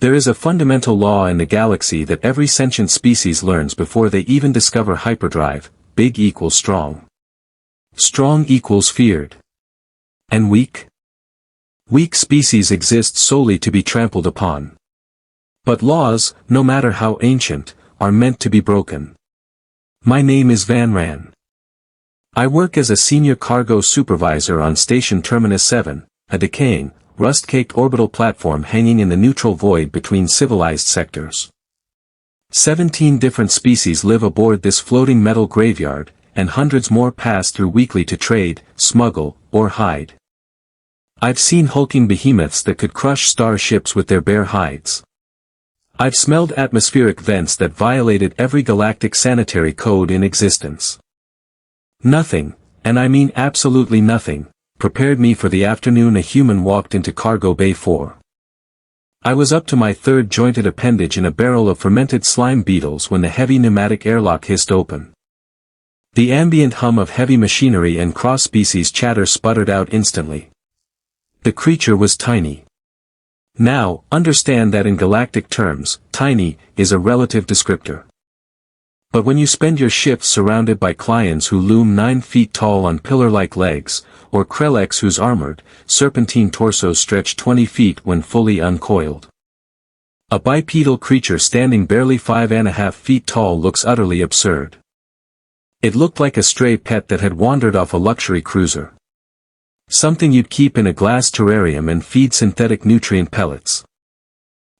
There is a fundamental law in the galaxy that every sentient species learns before they even discover hyperdrive: big equals strong. Strong equals feared. And weak? Weak species exist solely to be trampled upon. But laws, no matter how ancient, are meant to be broken. My name is Van Ran. I work as a senior cargo supervisor on Station Terminus 7, a decaying, rust-caked orbital platform hanging in the neutral void between civilized sectors. 17 different species live aboard this floating metal graveyard, and hundreds more pass through weekly to trade, smuggle, or hide. I've seen hulking behemoths that could crush starships with their bare hides. I've smelled atmospheric vents that violated every galactic sanitary code in existence. Nothing, and I mean absolutely nothing, prepared me for the afternoon a human walked into Cargo Bay 4. I was up to my third jointed appendage in a barrel of fermented slime beetles when the heavy pneumatic airlock hissed open. The ambient hum of heavy machinery and cross-species chatter sputtered out instantly. The creature was tiny. Now, understand that in galactic terms, tiny is a relative descriptor. But when you spend your shifts surrounded by clients who loom 9 feet tall on pillar-like legs, or Kra'thax whose armored, serpentine torsos stretch 20 feet when fully uncoiled. A bipedal creature standing barely 5.5 feet tall looks utterly absurd. It looked like a stray pet that had wandered off a luxury cruiser. Something you'd keep in a glass terrarium and feed synthetic nutrient pellets.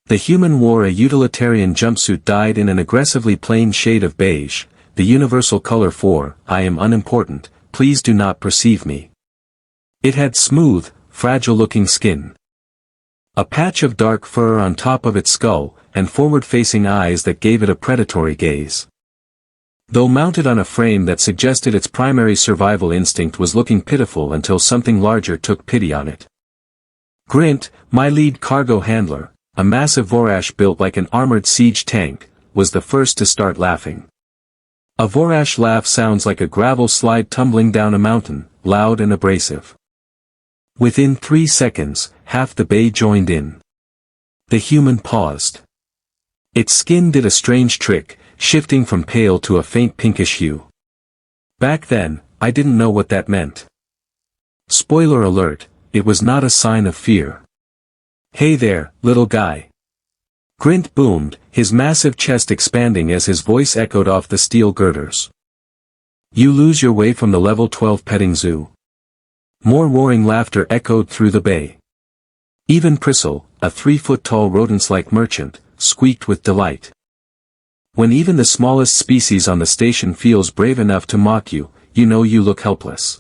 The human wore a utilitarian jumpsuit dyed in an aggressively plain shade of beige, the universal color for, I am unimportant, please do not perceive me. It had smooth, fragile-looking skin. A patch of dark fur on top of its skull, and forward-facing eyes that gave it a predatory gaze. Though mounted on a frame that suggested its primary survival instinct was looking pitiful until something larger took pity on it. Grint, my lead cargo handler, a massive Vorash built like an armored siege tank, was the first to start laughing. A Vorash laugh sounds like a gravel slide tumbling down a mountain, loud and abrasive. Within 3 seconds, half the bay joined in. The human paused. Its skin did a strange trick, shifting from pale to a faint pinkish hue. Back then, I didn't know what that meant. Spoiler alert, it was not a sign of fear. Hey there, little guy. Grint boomed, his massive chest expanding as his voice echoed off the steel girders. You lose your way from the level 12 petting zoo. More roaring laughter echoed through the bay. Even Priscilla, a 3-foot-tall rodent-like merchant, squeaked with delight. When even the smallest species on the station feels brave enough to mock you, you know you look helpless.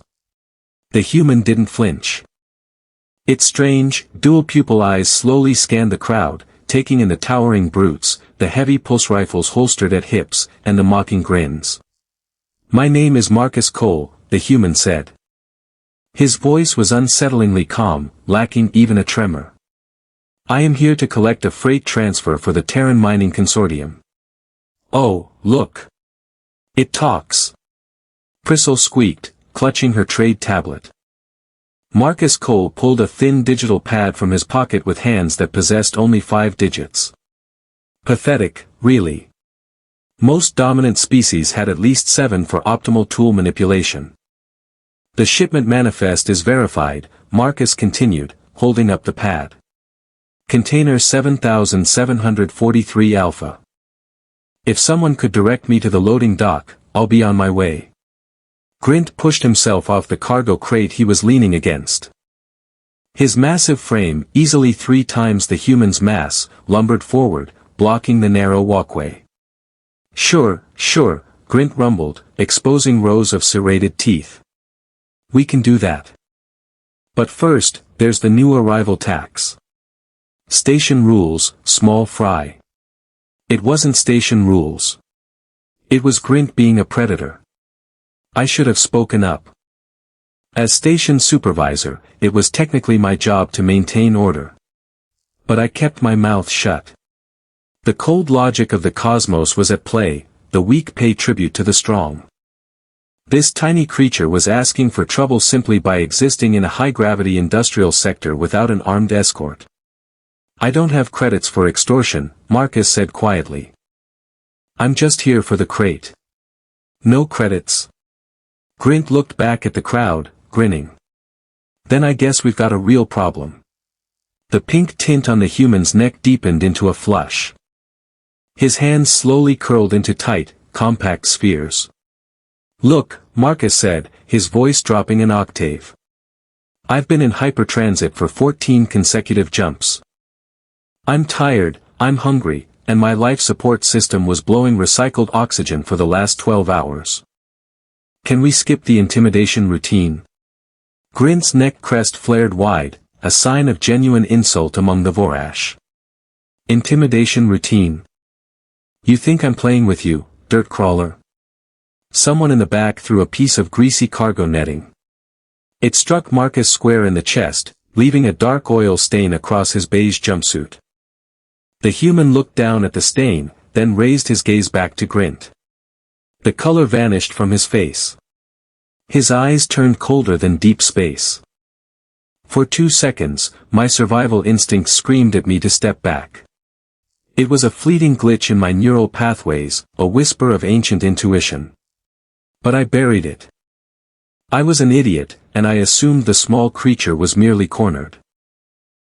The human didn't flinch. Its strange, dual-pupil eyes slowly scanned the crowd, taking in the towering brutes, the heavy pulse rifles holstered at hips, and the mocking grins. My name is Marcus Cole, the human said. His voice was unsettlingly calm, lacking even a tremor. I am here to collect a freight transfer for the Terran Mining Consortium. Oh, look. It talks. Priscilla squeaked, clutching her trade tablet. Marcus Cole pulled a thin digital pad from his pocket with hands that possessed only 5 digits. Pathetic, really. Most dominant species had at least 7 for optimal tool manipulation. The shipment manifest is verified, Marcus continued, holding up the pad. Container 7743 Alpha. If someone could direct me to the loading dock, I'll be on my way. Grint pushed himself off the cargo crate he was leaning against. His massive frame, easily 3 times the human's mass, lumbered forward, blocking the narrow walkway. Sure, Grint rumbled, exposing rows of serrated teeth. We can do that. But first, there's the new arrival tax. Station rules, small fry. It wasn't station rules. It was Grint being a predator. I should have spoken up. As station supervisor, it was technically my job to maintain order. But I kept my mouth shut. The cold logic of the cosmos was at play, the weak pay tribute to the strong. This tiny creature was asking for trouble simply by existing in a high-gravity industrial sector without an armed escort. I don't have credits for extortion, Marcus said quietly. I'm just here for the crate. No credits. Grint looked back at the crowd, grinning. Then I guess we've got a real problem. The pink tint on the human's neck deepened into a flush. His hands slowly curled into tight, compact spheres. Look, Marcus said, his voice dropping an octave. I've been in hypertransit for 14 consecutive jumps. I'm tired, I'm hungry, and my life support system was blowing recycled oxygen for the last 12 hours. Can we skip the intimidation routine? Grint's neck crest flared wide, a sign of genuine insult among the Vorash. Intimidation routine. You think I'm playing with you, dirt crawler? Someone in the back threw a piece of greasy cargo netting. It struck Marcus square in the chest, leaving a dark oil stain across his beige jumpsuit. The human looked down at the stain, then raised his gaze back to Grint. The color vanished from his face. His eyes turned colder than deep space. For 2 seconds, my survival instinct screamed at me to step back. It was a fleeting glitch in my neural pathways, a whisper of ancient intuition. But I buried it. I was an idiot, and I assumed the small creature was merely cornered.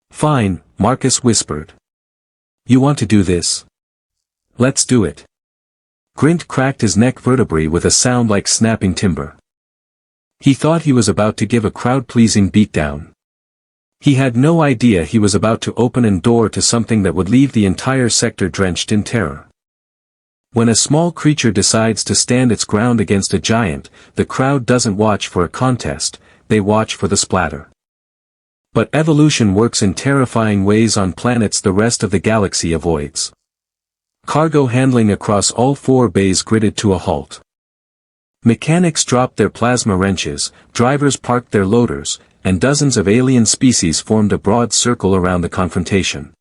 Fine, Marcus whispered. You want to do this? Let's do it. Grint cracked his neck vertebrae with a sound like snapping timber. He thought he was about to give a crowd-pleasing beatdown. He had no idea he was about to open a door to something that would leave the entire sector drenched in terror. When a small creature decides to stand its ground against a giant, the crowd doesn't watch for a contest, they watch for the splatter. But evolution works in terrifying ways on planets the rest of the galaxy avoids. Cargo handling across all 4 bays gridded to a halt. Mechanics dropped their plasma wrenches, drivers parked their loaders, and dozens of alien species formed a broad circle around the confrontation.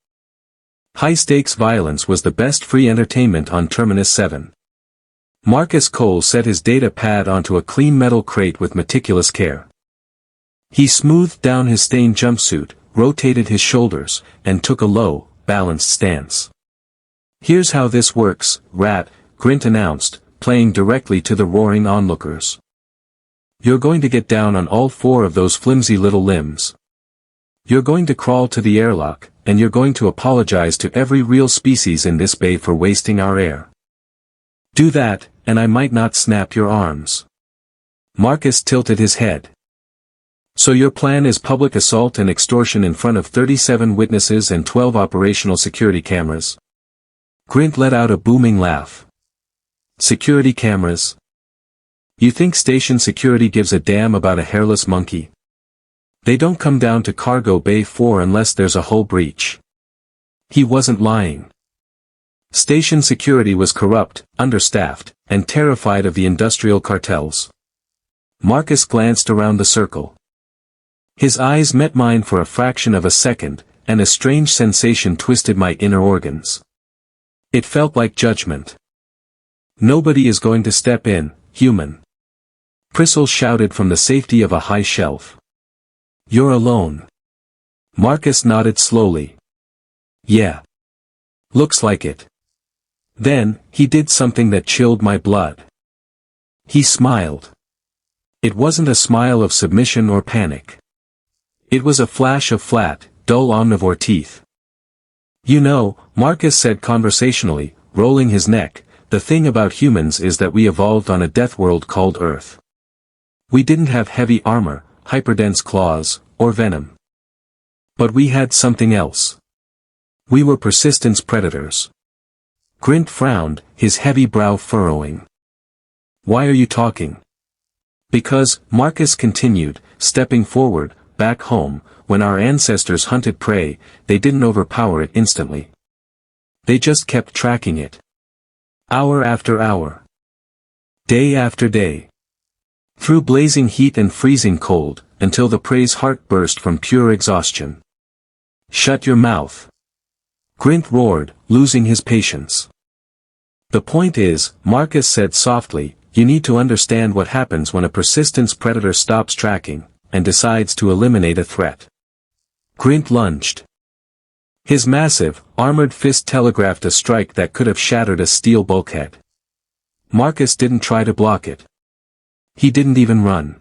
High-stakes violence was the best free entertainment on Terminus 7. Marcus Cole set his data pad onto a clean metal crate with meticulous care. He smoothed down his stained jumpsuit, rotated his shoulders, and took a low, balanced stance. Here's how this works, Rat, Grint announced, playing directly to the roaring onlookers. You're going to get down on all 4 of those flimsy little limbs. You're going to crawl to the airlock, and you're going to apologize to every real species in this bay for wasting our air. Do that, and I might not snap your arms. Marcus tilted his head. So your plan is public assault and extortion in front of 37 witnesses and 12 operational security cameras? Grint let out a booming laugh. Security cameras? You think station security gives a damn about a hairless monkey? They don't come down to Cargo Bay 4 unless there's a hull breach. He wasn't lying. Station security was corrupt, understaffed, and terrified of the industrial cartels. Marcus glanced around the circle. His eyes met mine for a fraction of a second, and a strange sensation twisted my inner organs. It felt like judgment. Nobody is going to step in, human. Priscilla shouted from the safety of a high shelf. You're alone. Marcus nodded slowly. Yeah. Looks like it. Then, he did something that chilled my blood. He smiled. It wasn't a smile of submission or panic. It was a flash of flat, dull omnivore teeth. You know, Marcus said conversationally, rolling his neck, the thing about humans is that we evolved on a death world called Earth. We didn't have heavy armor, hyperdense claws, or venom. But we had something else. We were persistence predators. Grint frowned, his heavy brow furrowing. Why are you talking? Because, Marcus continued, stepping forward, back home, when our ancestors hunted prey, they didn't overpower it instantly. They just kept tracking it. Hour after hour. Day after day. Through blazing heat and freezing cold, until the prey's heart burst from pure exhaustion. Shut your mouth. Grint roared, losing his patience. The point is, Marcus said softly, you need to understand what happens when a persistence predator stops tracking, and decides to eliminate a threat. Grint lunged. His massive, armored fist telegraphed a strike that could have shattered a steel bulkhead. Marcus didn't try to block it. He didn't even run.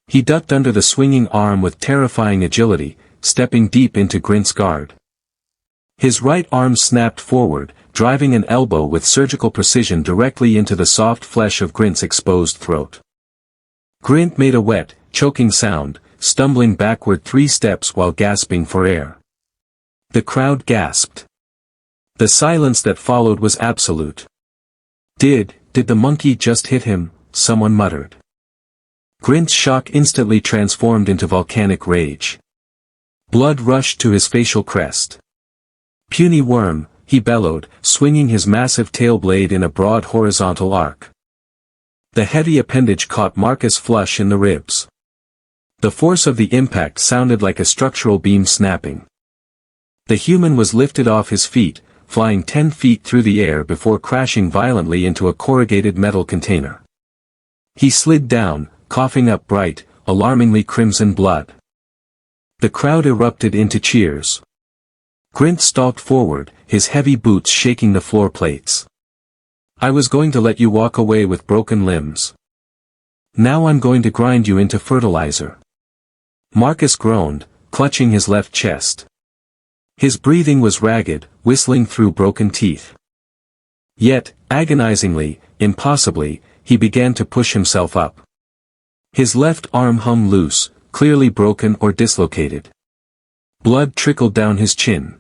He ducked under the swinging arm with terrifying agility, stepping deep into Grint's guard. His right arm snapped forward, driving an elbow with surgical precision directly into the soft flesh of Grint's exposed throat. Grint made a wet, choking sound, stumbling backward 3 steps while gasping for air. The crowd gasped. The silence that followed was absolute. Did the monkey just hit him? Someone muttered. Grint's shock instantly transformed into volcanic rage. Blood rushed to his facial crest. Puny worm, he bellowed, swinging his massive tail blade in a broad horizontal arc. The heavy appendage caught Marcus flush in the ribs. The force of the impact sounded like a structural beam snapping. The human was lifted off his feet, flying 10 feet through the air before crashing violently into a corrugated metal container. He slid down, coughing up bright, alarmingly crimson blood. The crowd erupted into cheers. Grint stalked forward, his heavy boots shaking the floor plates. I was going to let you walk away with broken limbs. Now I'm going to grind you into fertilizer. Marcus groaned, clutching his left chest. His breathing was ragged, whistling through broken teeth. Yet, agonizingly, impossibly, he began to push himself up. His left arm hung loose, clearly broken or dislocated. Blood trickled down his chin.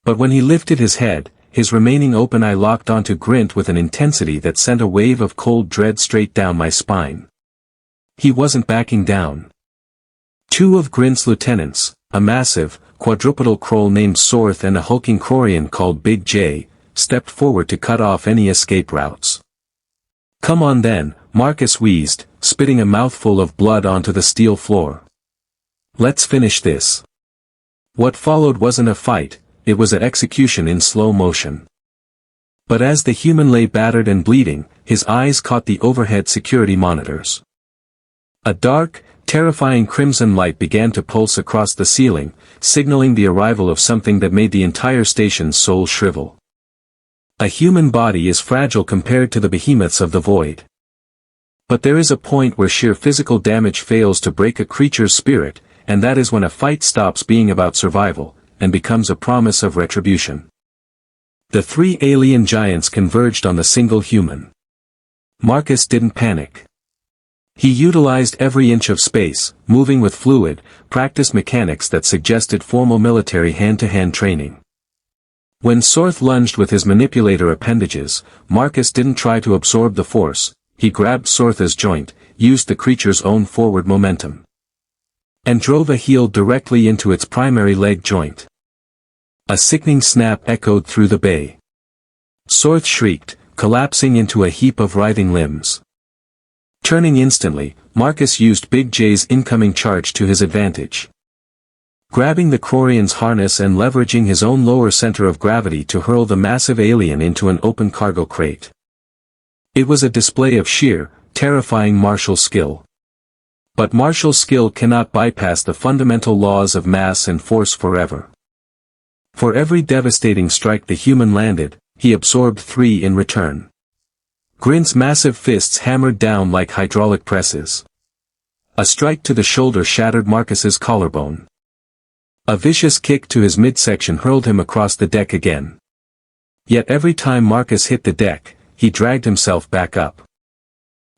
But when he lifted his head, his remaining open eye locked onto Grint with an intensity that sent a wave of cold dread straight down my spine. He wasn't backing down. 2 of Grint's lieutenants, a massive, quadrupedal Kroll named Sorth and a hulking Krorian called Big J, stepped forward to cut off any escape routes. Come on then, Marcus wheezed, spitting a mouthful of blood onto the steel floor. Let's finish this. What followed wasn't a fight, it was an execution in slow motion. But as the human lay battered and bleeding, his eyes caught the overhead security monitors. A dark, terrifying crimson light began to pulse across the ceiling, signaling the arrival of something that made the entire station's soul shrivel. A human body is fragile compared to the behemoths of the void. But there is a point where sheer physical damage fails to break a creature's spirit, and that is when a fight stops being about survival, and becomes a promise of retribution. The 3 alien giants converged on the single human. Marcus didn't panic. He utilized every inch of space, moving with fluid, practiced mechanics that suggested formal military hand-to-hand training. When Sorth lunged with his manipulator appendages, Marcus didn't try to absorb the force, he grabbed Sorth's joint, used the creature's own forward momentum, and drove a heel directly into its primary leg joint. A sickening snap echoed through the bay. Sorth shrieked, collapsing into a heap of writhing limbs. Turning instantly, Marcus used Big J's incoming charge to his advantage. Grabbing the Krorian's harness and leveraging his own lower center of gravity to hurl the massive alien into an open cargo crate. It was a display of sheer, terrifying martial skill. But martial skill cannot bypass the fundamental laws of mass and force forever. For every devastating strike the human landed, he absorbed 3 in return. Grint's massive fists hammered down like hydraulic presses. A strike to the shoulder shattered Marcus's collarbone. A vicious kick to his midsection hurled him across the deck again. Yet every time Marcus hit the deck, he dragged himself back up.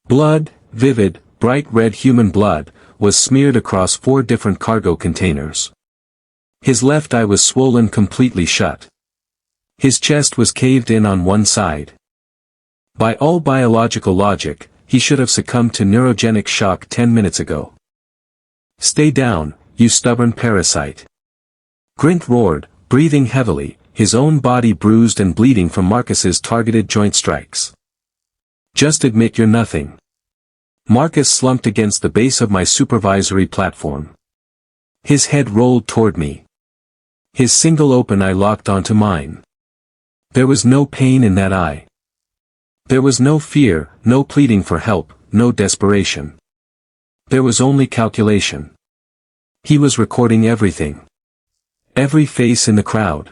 Blood, vivid, bright red human blood, was smeared across 4 different cargo containers. His left eye was swollen completely shut. His chest was caved in on one side. By all biological logic, he should have succumbed to neurogenic shock 10 minutes ago. Stay down, you stubborn parasite. Grint roared, breathing heavily, his own body bruised and bleeding from Marcus's targeted joint strikes. Just admit you're nothing. Marcus slumped against the base of my supervisory platform. His head rolled toward me. His single open eye locked onto mine. There was no pain in that eye. There was no fear, no pleading for help, no desperation. There was only calculation. He was recording everything. Every face in the crowd.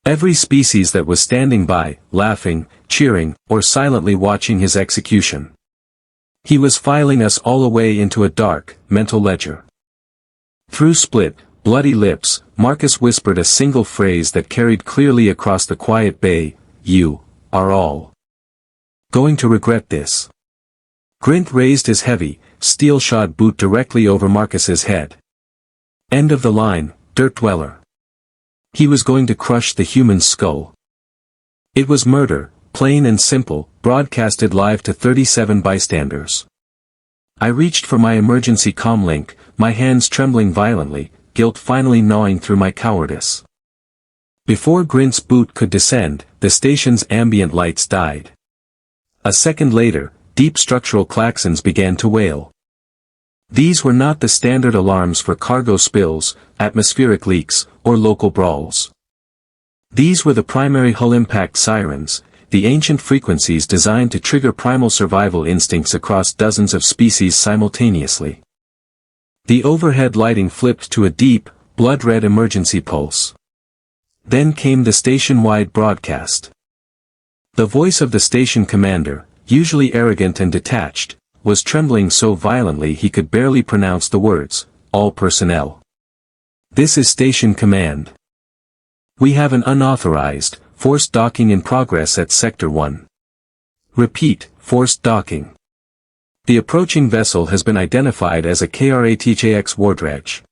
Every species that was standing by, laughing, cheering, or silently watching his execution. He was filing us all away into a dark, mental ledger. Through split, bloody lips, Marcus whispered a single phrase that carried clearly across the quiet bay: "You are all going to regret this." Grint raised his heavy, steel-shod boot directly over Marcus's head. End of the line, dirt dweller. He was going to crush the human skull. It was murder, plain and simple, broadcasted live to 37 bystanders. I reached for my emergency comm link, my hands trembling violently, guilt finally gnawing through my cowardice. Before Grint's boot could descend, the station's ambient lights died. A second later, deep structural klaxons began to wail. These were not the standard alarms for cargo spills, atmospheric leaks, or local brawls. These were the primary hull impact sirens, the ancient frequencies designed to trigger primal survival instincts across dozens of species simultaneously. The overhead lighting flipped to a deep, blood-red emergency pulse. Then came the station-wide broadcast. The voice of the station commander, usually arrogant and detached, was trembling so violently he could barely pronounce the words, "All personnel. This is station command. We have an unauthorized, forced docking in progress at Sector 1. Repeat, forced docking. The approaching vessel has been identified as a Kra'thax war dredge.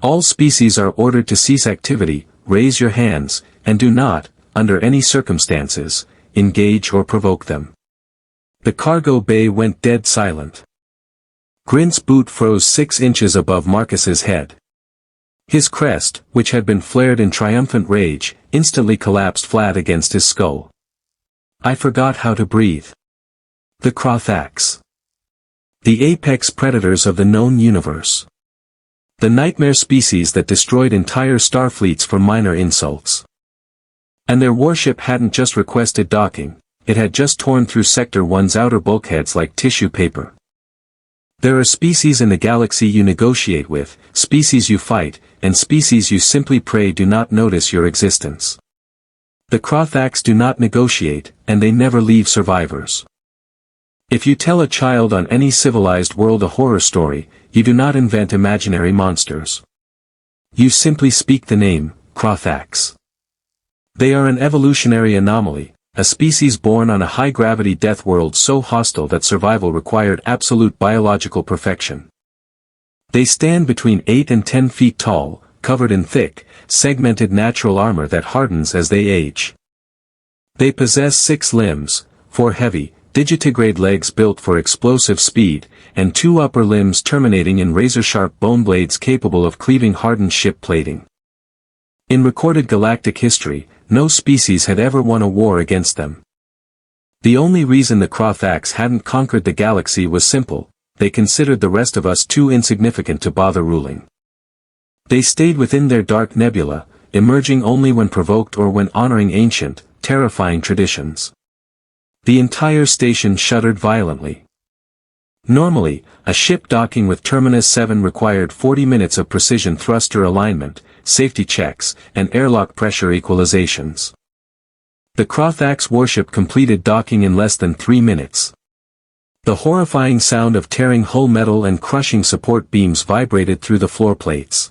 All species are ordered to cease activity, raise your hands, and do not, under any circumstances, engage or provoke them." The cargo bay went dead silent. Grint's boot froze 6 inches above Marcus's head. His crest, which had been flared in triumphant rage, instantly collapsed flat against his skull. I forgot how to breathe. The Kra'thax. The apex predators of the known universe. The nightmare species that destroyed entire starfleets for minor insults. And their warship hadn't just requested docking, it had just torn through Sector 1's outer bulkheads like tissue paper. There are species in the galaxy you negotiate with, species you fight, and species you simply pray do not notice your existence. The Kra'thax do not negotiate, and they never leave survivors. If you tell a child on any civilized world a horror story, you do not invent imaginary monsters. You simply speak the name, Kra'thax. They are an evolutionary anomaly, a species born on a high-gravity death world so hostile that survival required absolute biological perfection. They stand between 8 and 10 feet tall, covered in thick, segmented natural armor that hardens as they age. They possess 6 limbs, 4 heavy, digitigrade legs built for explosive speed, and 2 upper limbs terminating in razor-sharp bone blades capable of cleaving hardened ship plating. In recorded galactic history, no species had ever won a war against them. The only reason the Kra'thax hadn't conquered the galaxy was simple: they considered the rest of us too insignificant to bother ruling. They stayed within their dark nebula, emerging only when provoked or when honoring ancient, terrifying traditions. The entire station shuddered violently. Normally, a ship docking with Terminus 7 required 40 minutes of precision thruster alignment, safety checks, and airlock pressure equalizations. The Kra'thax warship completed docking in less than 3 minutes. The horrifying sound of tearing hull metal and crushing support beams vibrated through the floor plates.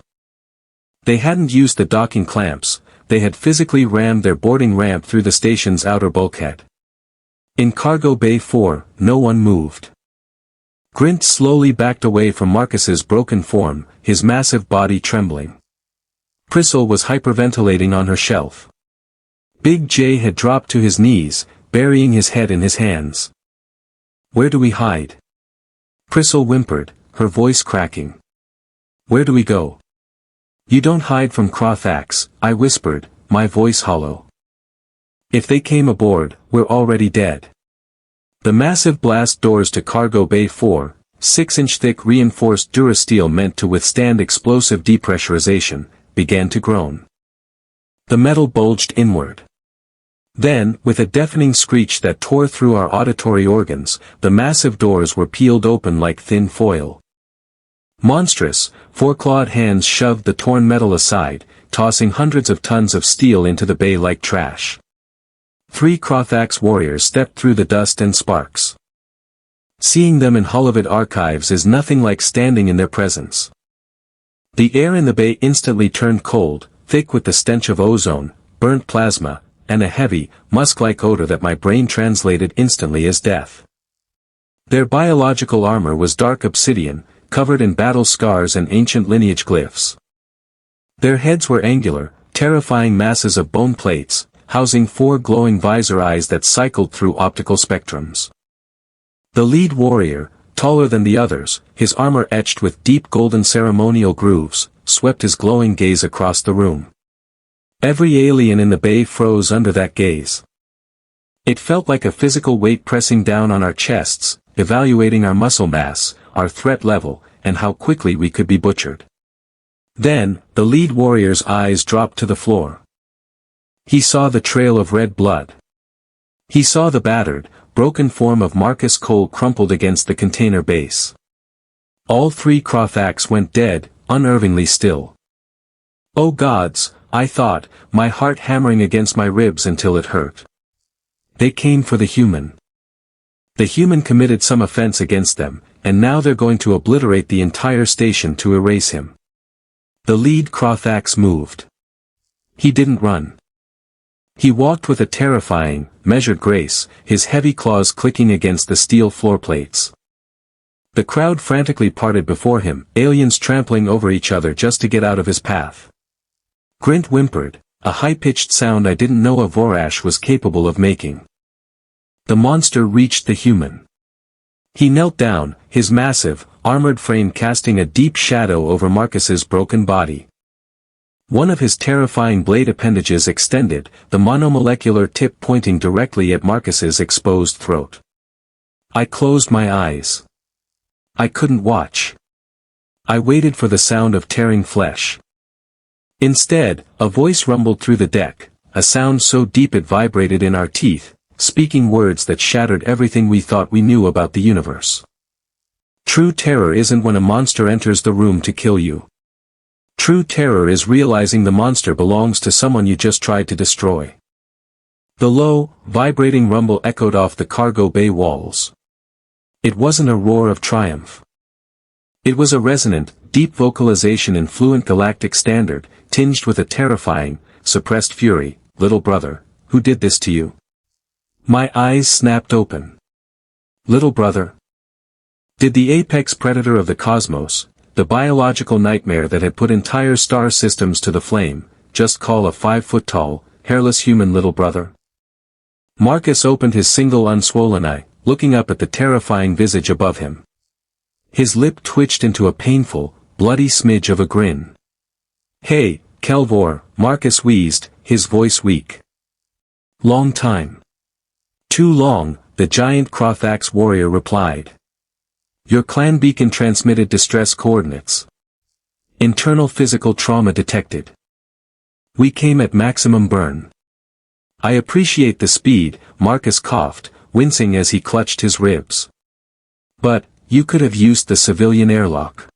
They hadn't used the docking clamps, they had physically rammed their boarding ramp through the station's outer bulkhead. In Cargo Bay 4, no one moved. Grint slowly backed away from Marcus's broken form, his massive body trembling. Priscilla was hyperventilating on her shelf. Big J had dropped to his knees, burying his head in his hands. "Where do we hide?" Priscilla whimpered, her voice cracking. "Where do we go?" "You don't hide from Kra'thax," I whispered, my voice hollow. "If they came aboard, we're already dead." The massive blast doors to Cargo Bay 4, 6-inch thick reinforced durasteel meant to withstand explosive depressurization, began to groan. The metal bulged inward. Then, with a deafening screech that tore through our auditory organs, the massive doors were peeled open like thin foil. Monstrous, four-clawed hands shoved the torn metal aside, tossing hundreds of tons of steel into the bay like trash. 3 Kra'thax warriors stepped through the dust and sparks. Seeing them in Holovid archives is nothing like standing in their presence. The air in the bay instantly turned cold, thick with the stench of ozone, burnt plasma, and a heavy, musk-like odor that my brain translated instantly as death. Their biological armor was dark obsidian, covered in battle scars and ancient lineage glyphs. Their heads were angular, terrifying masses of bone plates, housing 4 glowing visor eyes that cycled through optical spectrums. The lead warrior, taller than the others, his armor etched with deep golden ceremonial grooves, swept his glowing gaze across the room. Every alien in the bay froze under that gaze. It felt like a physical weight pressing down on our chests, evaluating our muscle mass, our threat level, and how quickly we could be butchered. Then, the lead warrior's eyes dropped to the floor. He saw the trail of red blood. He saw the battered, broken form of Marcus Cole crumpled against the container base. All 3 Kra'thax went dead, unnervingly still. Oh gods, I thought, my heart hammering against my ribs until it hurt. They came for the human. The human committed some offense against them, and now they're going to obliterate the entire station to erase him. The lead Kra'thax moved. He didn't run. He walked with a terrifying, measured grace, his heavy claws clicking against the steel floor plates. The crowd frantically parted before him, aliens trampling over each other just to get out of his path. Grint whimpered, a high-pitched sound I didn't know a Vorash was capable of making. The monster reached the human. He knelt down, his massive, armored frame casting a deep shadow over Marcus's broken body. One of his terrifying blade appendages extended, the monomolecular tip pointing directly at Marcus's exposed throat. I closed my eyes. I couldn't watch. I waited for the sound of tearing flesh. Instead, a voice rumbled through the deck, a sound so deep it vibrated in our teeth, speaking words that shattered everything we thought we knew about the universe. True terror isn't when a monster enters the room to kill you. True terror is realizing the monster belongs to someone you just tried to destroy. The low, vibrating rumble echoed off the cargo bay walls. It wasn't a roar of triumph. It was a resonant, deep vocalization in fluent galactic standard, tinged with a terrifying, suppressed fury. Little brother, who did this to you? My eyes snapped open. Little brother? Did the apex predator of the cosmos, the biological nightmare that had put entire star systems to the flame, just call a 5-foot-tall, hairless human little brother? Marcus opened his single unswollen eye, looking up at the terrifying visage above him. His lip twitched into a painful, bloody smidge of a grin. Hey, Kelvor, Marcus wheezed, his voice weak. Long time. Too long, the giant Kra'thax warrior replied. Your clan beacon transmitted distress coordinates. Internal physical trauma detected. We came at maximum burn. I appreciate the speed, Marcus coughed, wincing as he clutched his ribs. But, you could have used the civilian airlock.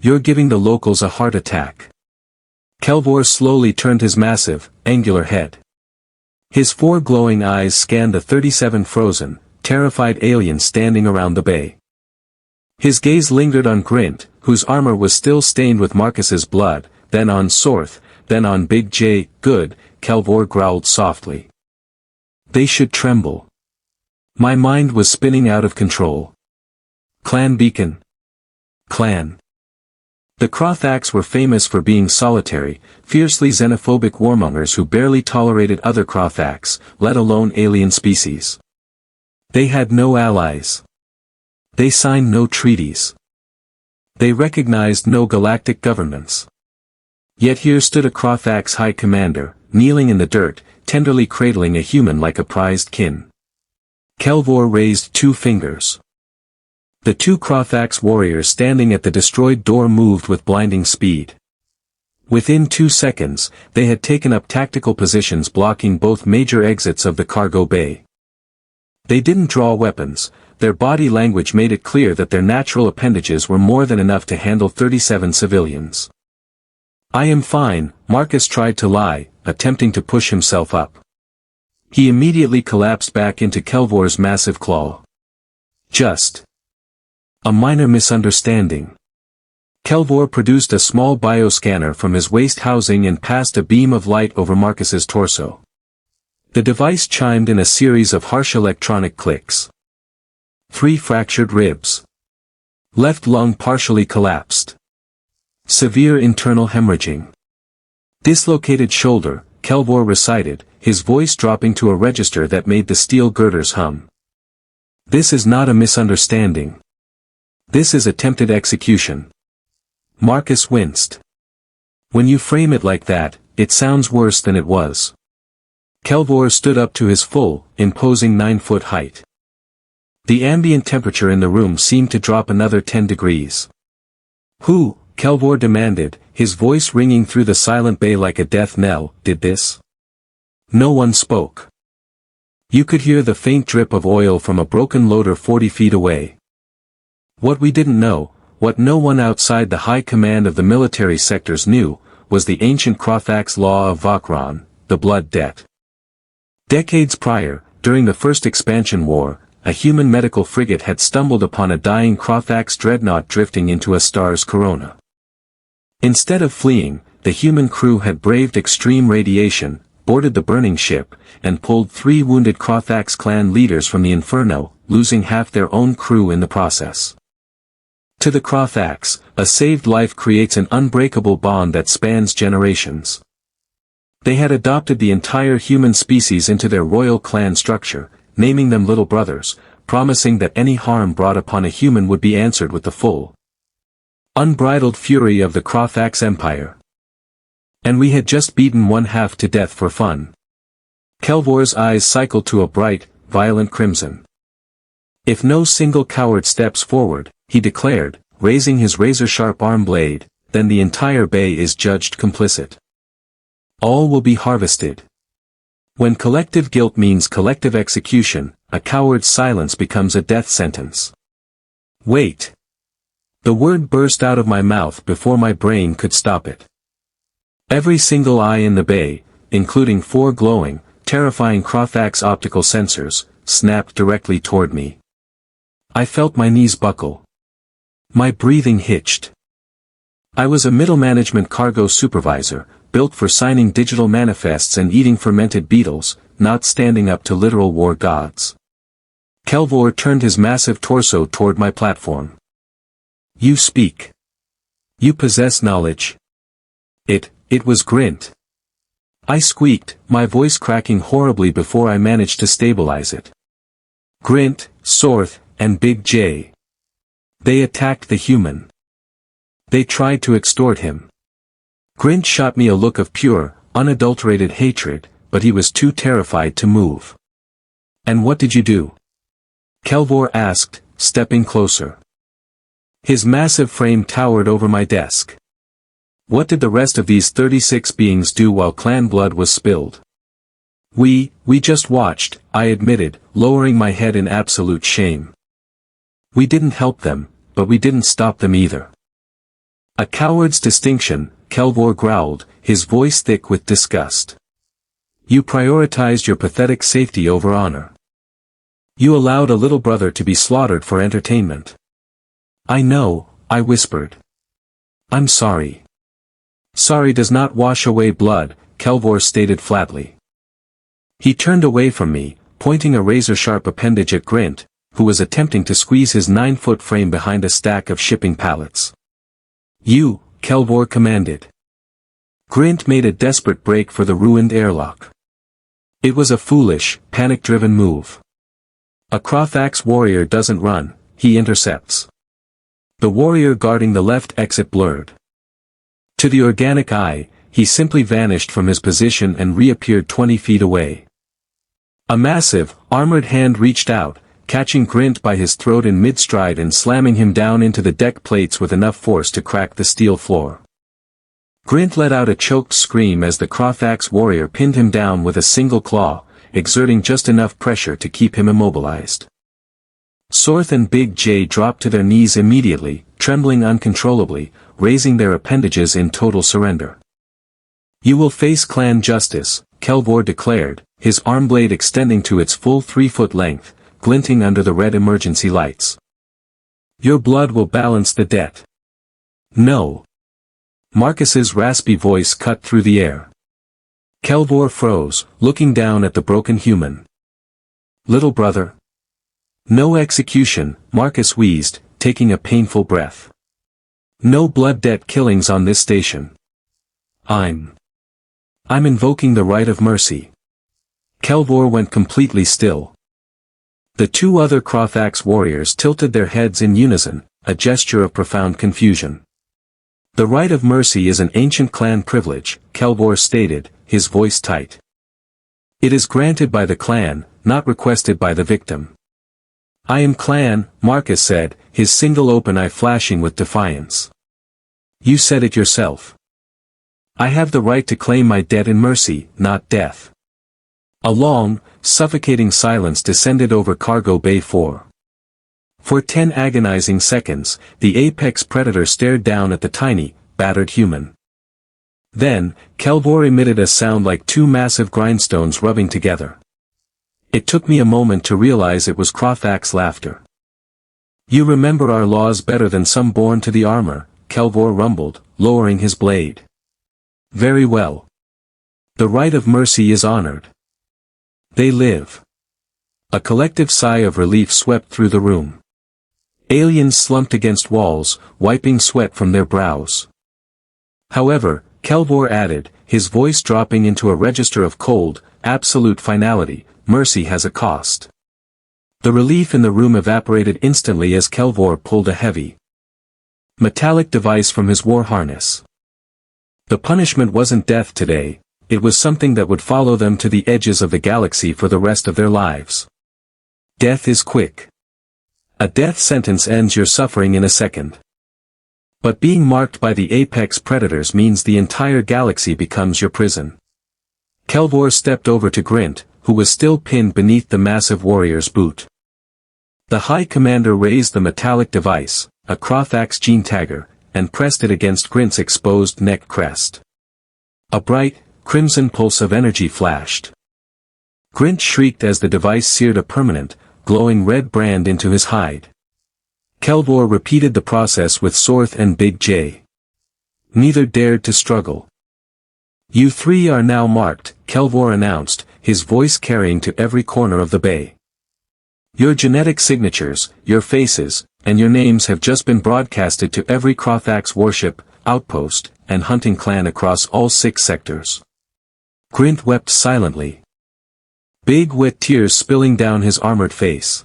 You're giving the locals a heart attack. Kelvor slowly turned his massive, angular head. His 4 glowing eyes scanned the 37 frozen, terrified aliens standing around the bay. His gaze lingered on Grint, whose armor was still stained with Marcus's blood, then on Sorth, then on Big J. Good, Kelvor growled softly. They should tremble. My mind was spinning out of control. Clan beacon. Clan. The Kra'thax were famous for being solitary, fiercely xenophobic warmongers who barely tolerated other Kra'thax, let alone alien species. They had no allies. They signed no treaties. They recognized no galactic governments. Yet here stood a Kra'thax high commander, kneeling in the dirt, tenderly cradling a human like a prized kin. Kelvor raised 2 fingers. The 2 Kra'thax warriors standing at the destroyed door moved with blinding speed. Within 2 seconds, they had taken up tactical positions blocking both major exits of the cargo bay. They didn't draw weapons, their body language made it clear that their natural appendages were more than enough to handle 37 civilians. "I am fine," Marcus tried to lie, attempting to push himself up. He immediately collapsed back into Kelvor's massive claw. "Just a minor misunderstanding." Kelvor produced a small bioscanner from his waist housing and passed a beam of light over Marcus's torso. The device chimed in a series of harsh electronic clicks. 3 fractured ribs. Left lung partially collapsed. Severe internal hemorrhaging. Dislocated shoulder, Kelvor recited, his voice dropping to a register that made the steel girders hum. "This is not a misunderstanding. This is attempted execution." Marcus winced. "When you frame it like that, it sounds worse than it was." Kelvor stood up to his full, imposing 9-foot height. The ambient temperature in the room seemed to drop another 10 degrees. "Who," Kelvor demanded, his voice ringing through the silent bay like a death knell, "did this?" No one spoke. You could hear the faint drip of oil from a broken loader 40 feet away. What we didn't know, what no one outside the high command of the military sectors knew, was the ancient Kra'thax law of Vakran, the blood debt. Decades prior, during the first expansion war, a human medical frigate had stumbled upon a dying Kra'thax dreadnought drifting into a star's corona. Instead of fleeing, the human crew had braved extreme radiation, boarded the burning ship, and pulled 3 wounded Kra'thax clan leaders from the inferno, losing half their own crew in the process. To the Kra'thax, a saved life creates an unbreakable bond that spans generations. They had adopted the entire human species into their royal clan structure, naming them little brothers, promising that any harm brought upon a human would be answered with the full, unbridled fury of the Kra'thax Empire. And we had just beaten 1/2 to death for fun. Kelvor's eyes cycled to a bright, violent crimson. "If no single coward steps forward," he declared, raising his razor-sharp arm blade, "then the entire bay is judged complicit. All will be harvested. When collective guilt means collective execution, a coward's silence becomes a death sentence." "Wait." The word burst out of my mouth before my brain could stop it. Every single eye in the bay, including 4 glowing, terrifying Kra'thax optical sensors, snapped directly toward me. I felt my knees buckle. My breathing hitched. I was a middle management cargo supervisor, built for signing digital manifests and eating fermented beetles, not standing up to literal war gods. Kelvor turned his massive torso toward my platform. "You speak. You possess knowledge." It was Grint. I squeaked, my voice cracking horribly before I managed to stabilize it. "Grint, Sorth, and Big J. They attacked the human. They tried to extort him." Grint shot me a look of pure, unadulterated hatred, but he was too terrified to move. "And what did you do?" Kelvor asked, stepping closer. His massive frame towered over my desk. "What did the rest of these 36 beings do while clan blood was spilled?" We just watched," I admitted, lowering my head in absolute shame. "We didn't help them, but we didn't stop them either." "A coward's distinction," Kelvor growled, his voice thick with disgust. "You prioritized your pathetic safety over honor. You allowed a little brother to be slaughtered for entertainment." "I know," I whispered. "I'm sorry." "Sorry does not wash away blood," Kelvor stated flatly. He turned away from me, pointing a razor-sharp appendage at Grint, who was attempting to squeeze his 9-foot frame behind a stack of shipping pallets. "You," Kelvor commanded. Grint made a desperate break for the ruined airlock. It was a foolish, panic-driven move. A Kra'thax warrior doesn't run, he intercepts. The warrior guarding the left exit blurred. To the organic eye, he simply vanished from his position and reappeared 20 feet away. A massive, armored hand reached out, catching Grint by his throat in mid-stride and slamming him down into the deck plates with enough force to crack the steel floor. Grint let out a choked scream as the Kra'thax warrior pinned him down with a single claw, exerting just enough pressure to keep him immobilized. Sorth and Big J dropped to their knees immediately, trembling uncontrollably, raising their appendages in total surrender. "You will face clan justice," Kelvor declared, his arm blade extending to its full 3-foot length, glinting under the red emergency lights. "Your blood will balance the debt." "No." Marcus's raspy voice cut through the air. Kelvor froze, looking down at the broken human. "Little brother?" "No execution," Marcus wheezed, taking a painful breath. "No blood debt killings on this station. I'm invoking the right of mercy." Kelvor went completely still. The two other Kra'thax warriors tilted their heads in unison, a gesture of profound confusion. "The right of mercy is an ancient clan privilege," Kelvor stated, his voice tight. "It is granted by the clan, not requested by the victim." "I am clan," Marcus said, his single open eye flashing with defiance. "You said it yourself. I have the right to claim my debt in mercy, not death." A long, suffocating silence descended over Cargo Bay 4. For 10 agonizing seconds, the apex predator stared down at the tiny, battered human. Then, Kelvor emitted a sound like two massive grindstones rubbing together. It took me a moment to realize it was Kra'thax laughter. "You remember our laws better than some born to the armor," Kelvor rumbled, lowering his blade. "Very well. The right of mercy is honored. They live." A collective sigh of relief swept through the room. Aliens slumped against walls, wiping sweat from their brows. "However," Kelvor added, his voice dropping into a register of cold, absolute finality, "mercy has a cost." The relief in the room evaporated instantly as Kelvor pulled a heavy metallic device from his war harness. The punishment wasn't death today. It was something that would follow them to the edges of the galaxy for the rest of their lives. Death is quick. A death sentence ends your suffering in a second. But being marked by the apex predators means the entire galaxy becomes your prison. Kelvor stepped over to Grint, who was still pinned beneath the massive warrior's boot. The High Commander raised the metallic device, a Kra'thax gene tagger, and pressed it against Grint's exposed neck crest. A bright, crimson pulse of energy flashed. Grint shrieked as the device seared a permanent, glowing red brand into his hide. Kelvor repeated the process with Sorth and Big J. Neither dared to struggle. "You three are now marked," Kelvor announced, his voice carrying to every corner of the bay. "Your genetic signatures, your faces, and your names have just been broadcasted to every Kra'thax warship, outpost, and hunting clan across all 6 sectors." Grint wept silently. Big wet tears spilling down his armored face.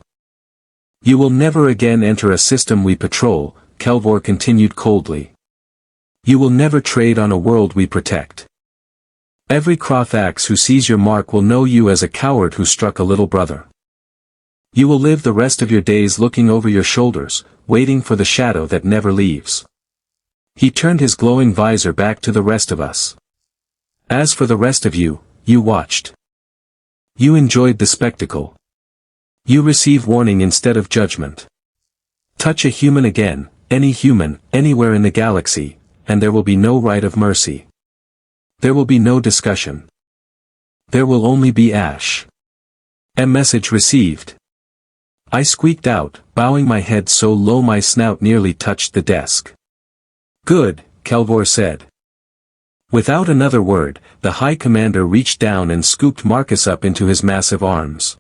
"You will never again enter a system we patrol," Kelvor continued coldly. "You will never trade on a world we protect. Every Kra'thax who sees your mark will know you as a coward who struck a little brother. You will live the rest of your days looking over your shoulders, waiting for the shadow that never leaves." He turned his glowing visor back to the rest of us. "As for the rest of you, you watched. You enjoyed the spectacle. You receive warning instead of judgment. Touch a human again, any human, anywhere in the galaxy, and there will be no right of mercy. There will be no discussion. There will only be ash." A message received. I squeaked out, bowing my head so low my snout nearly touched the desk. "Good," Kelvor said. Without another word, the High Commander reached down and scooped Marcus up into his massive arms.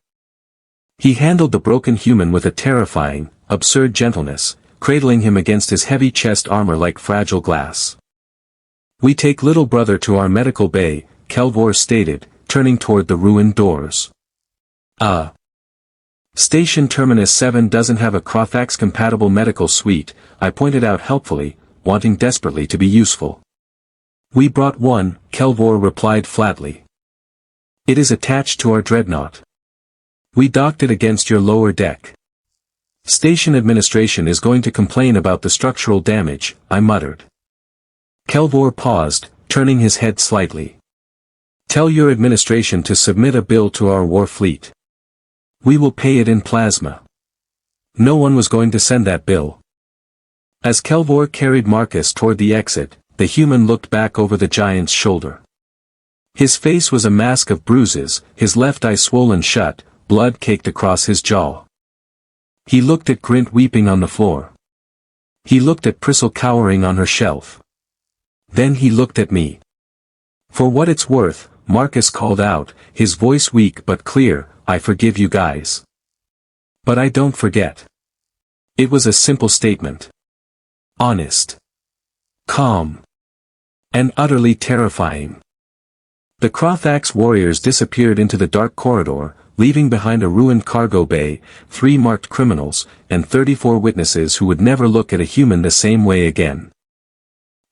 He handled the broken human with a terrifying, absurd gentleness, cradling him against his heavy chest armor like fragile glass. "We take little brother to our medical bay," Kelvor stated, turning toward the ruined doors. Station Terminus 7 doesn't have a Kra'thax-compatible medical suite," I pointed out helpfully, wanting desperately to be useful. "We brought one," Kelvor replied flatly. "It is attached to our dreadnought. We docked it against your lower deck. Station administration is going to complain about the structural damage," I muttered. Kelvor paused, turning his head slightly. "Tell your administration to submit a bill to our war fleet. We will pay it in plasma." No one was going to send that bill. As Kelvor carried Marcus toward the exit, the human looked back over the giant's shoulder. His face was a mask of bruises, his left eye swollen shut, blood caked across his jaw. He looked at Grint weeping on the floor. He looked at Priscilla cowering on her shelf. Then he looked at me. "For what it's worth," Marcus called out, his voice weak but clear, "I forgive you guys. But I don't forget." It was a simple statement. Honest. Calm. And utterly terrifying. The Kra'thax warriors disappeared into the dark corridor, leaving behind a ruined cargo bay, 3 marked criminals, and 34 witnesses who would never look at a human the same way again.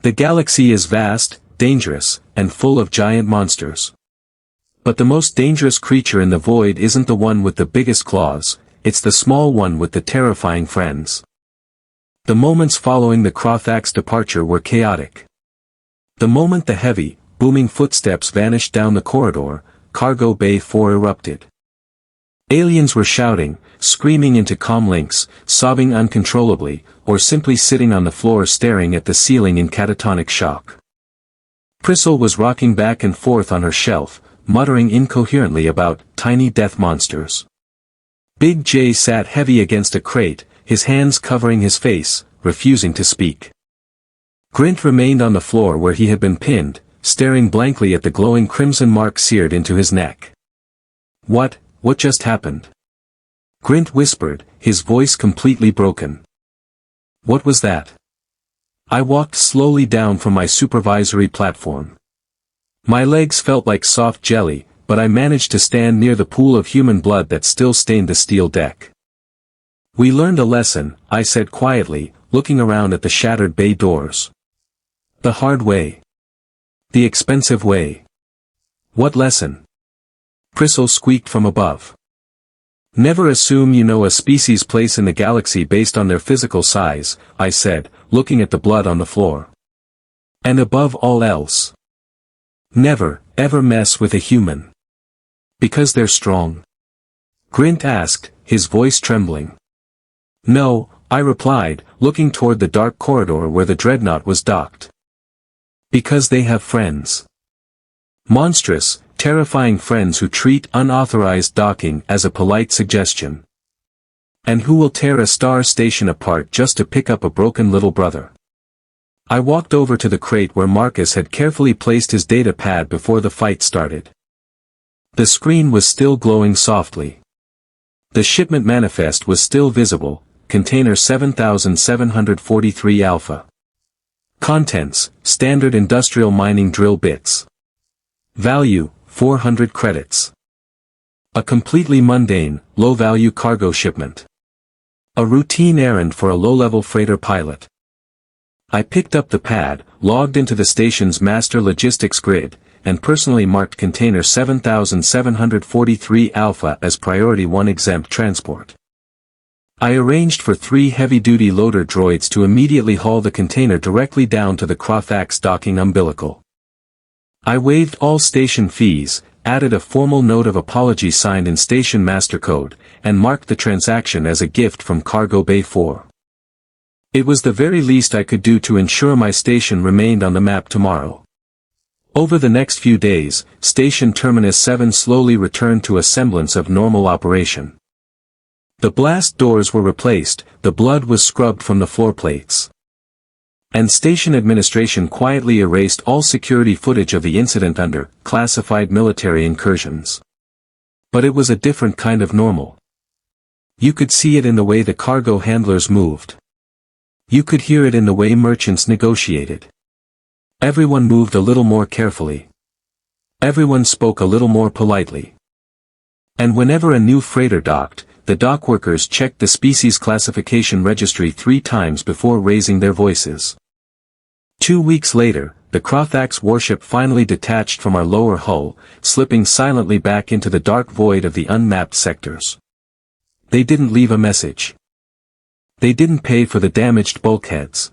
The galaxy is vast, dangerous, and full of giant monsters. But the most dangerous creature in the void isn't the one with the biggest claws, it's the small one with the terrifying friends. The moments following the Kra'thax departure were chaotic. The moment the heavy, booming footsteps vanished down the corridor, Cargo Bay 4 erupted. Aliens were shouting, screaming into comlinks, sobbing uncontrollably, or simply sitting on the floor staring at the ceiling in catatonic shock. Priscilla was rocking back and forth on her shelf, muttering incoherently about tiny death monsters. Big J sat heavy against a crate, his hands covering his face, refusing to speak. Grint remained on the floor where he had been pinned, staring blankly at the glowing crimson mark seared into his neck. What just happened?" Grint whispered, his voice completely broken. "What was that?" I walked slowly down from my supervisory platform. My legs felt like soft jelly, but I managed to stand near the pool of human blood that still stained the steel deck. "We learned a lesson," I said quietly, looking around at the shattered bay doors. "The hard way. The expensive way." "What lesson?" Priscilla squeaked from above. "Never assume you know a species' place in the galaxy based on their physical size," I said, looking at the blood on the floor. "And above all else, never, ever mess with a human. Because they're strong?" Grint asked, his voice trembling. "No," I replied, looking toward the dark corridor where the dreadnought was docked. "Because they have friends. Monstrous, terrifying friends who treat unauthorized docking as a polite suggestion. And who will tear a star station apart just to pick up a broken little brother." I walked over to the crate where Marcus had carefully placed his data pad before the fight started. The screen was still glowing softly. The shipment manifest was still visible, container 7743 Alpha. Contents, standard industrial mining drill bits. Value, 400 credits. A completely mundane, low-value cargo shipment. A routine errand for a low-level freighter pilot. I picked up the pad, logged into the station's master logistics grid, and personally marked container 7743 Alpha as Priority 1 exempt transport. I arranged for 3 heavy-duty loader droids to immediately haul the container directly down to the Kra'thax docking umbilical. I waived all station fees, added a formal note of apology signed in station master code, and marked the transaction as a gift from Cargo Bay 4. It was the very least I could do to ensure my station remained on the map tomorrow. Over the next few days, Station Terminus 7 slowly returned to a semblance of normal operation. The blast doors were replaced, the blood was scrubbed from the floor plates. And station administration quietly erased all security footage of the incident under classified military incursions. But it was a different kind of normal. You could see it in the way the cargo handlers moved. You could hear it in the way merchants negotiated. Everyone moved a little more carefully. Everyone spoke a little more politely. And whenever a new freighter docked, the dockworkers checked the species classification registry 3 times before raising their voices. 2 weeks later, the Kra'thax warship finally detached from our lower hull, slipping silently back into the dark void of the unmapped sectors. They didn't leave a message. They didn't pay for the damaged bulkheads.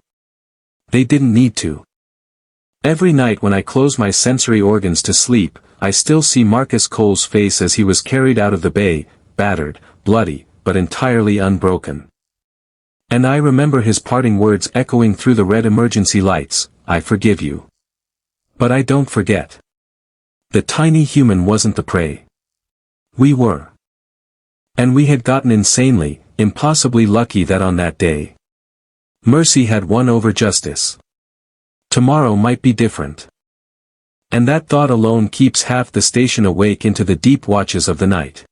They didn't need to. Every night when I close my sensory organs to sleep, I still see Marcus Cole's face as he was carried out of the bay, battered, bloody, but entirely unbroken. And I remember his parting words echoing through the red emergency lights, "I forgive you. But I don't forget." The tiny human wasn't the prey. We were. And we had gotten insanely, impossibly lucky that on that day, mercy had won over justice. Tomorrow might be different. And that thought alone keeps half the station awake into the deep watches of the night.